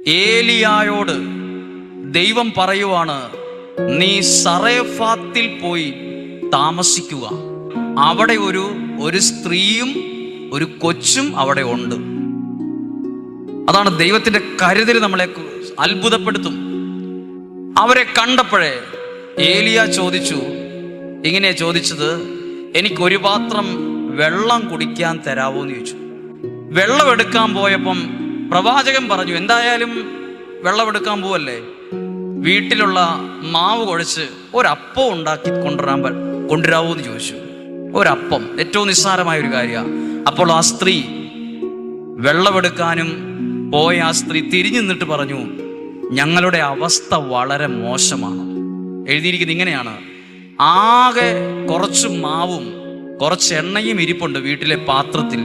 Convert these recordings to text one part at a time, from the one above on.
ഏലിയായോട് ദൈവം പറയുവാണ്, നീ സറേഫാത്തിൽ പോയി താമസിക്കുക. അവിടെ ഒരു സ്ത്രീയും ഒരു കൊച്ചും അവിടെ ഉണ്ട്. അതാണ് ദൈവത്തിന്റെ കരുതൽ, നമ്മളെ അത്ഭുതപ്പെടുത്തും. അവരെ കണ്ടപ്പോഴേ ഏലിയ ചോദിച്ചു, ഇങ്ങനെയാ ചോദിച്ചത്, എനിക്കൊരു പാത്രം വെള്ളം കുടിക്കാൻ തരാവോ എന്ന് ചോദിച്ചു. വെള്ളമെടുക്കാൻ പോയപ്പം പ്രവാചകൻ പറഞ്ഞു, എന്തായാലും വെള്ളമെടുക്കാൻ പോവല്ലേ, വീട്ടിലുള്ള മാവ് കുഴച്ച് ഒരപ്പം ഉണ്ടാക്കി കൊണ്ടുവരാവോ എന്ന് ചോദിച്ചു. ഒരപ്പം, ഏറ്റവും നിസ്സാരമായ ഒരു കാര്യമാണ്. അപ്പോൾ ആ സ്ത്രീ, വെള്ളമെടുക്കാനും പോയ ആ സ്ത്രീ തിരിഞ്ഞു നിന്നിട്ട് പറഞ്ഞു, ഞങ്ങളുടെ അവസ്ഥ വളരെ മോശമാണ്. എഴുതിയിരിക്കുന്നത് ഇങ്ങനെയാണ്, ആകെ കുറച്ച് മാവും കുറച്ച് എണ്ണയും ഇരിപ്പുണ്ട് വീട്ടിലെ പാത്രത്തിൽ.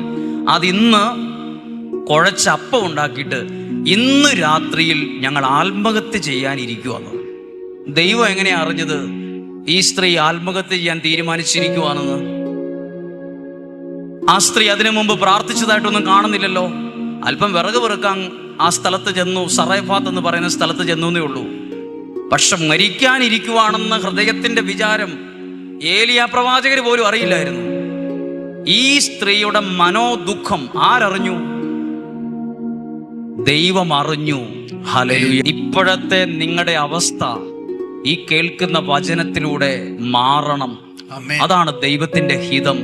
അതിന്ന് കുഴച്ച അപ്പം ഉണ്ടാക്കിയിട്ട് ഇന്ന് രാത്രിയിൽ ഞങ്ങൾ ആത്മഹത്യ ചെയ്യാനിരിക്കുവാന്ന്. ദൈവം എങ്ങനെയാ അറിഞ്ഞത് ഈ സ്ത്രീ ആത്മഹത്യ ചെയ്യാൻ തീരുമാനിച്ചിരിക്കുവാണെന്ന്? ആ സ്ത്രീ അതിനു മുമ്പ് പ്രാർത്ഥിച്ചതായിട്ടൊന്നും കാണുന്നില്ലല്ലോ. അല്പം വിറക് പെറുക്കാൻ ആ സ്ഥലത്ത് ചെന്നു, സറേഫാത്ത് എന്ന് പറയുന്ന സ്ഥലത്ത് ചെന്നു എന്നേ ഉള്ളൂ. പക്ഷെ മരിക്കാനിരിക്കുവാണെന്ന ഹൃദയത്തിന്റെ വിചാരം ഏലിയാ പ്രവാചകന് പോലും അറിയില്ലായിരുന്നു. ഈ സ്ത്രീയുടെ മനോദുഃഖം ആരറിഞ്ഞു? ദൈവം അറിഞ്ഞു. ഹല്ലേലൂയ. ഇപ്പോഴത്തെ നിങ്ങളുടെ അവസ്ഥ ഈ കേൾക്കുന്ന വചനത്തിലൂടെ മാറണം. അതാണ് ദൈവത്തിന്റെ ഹിതം.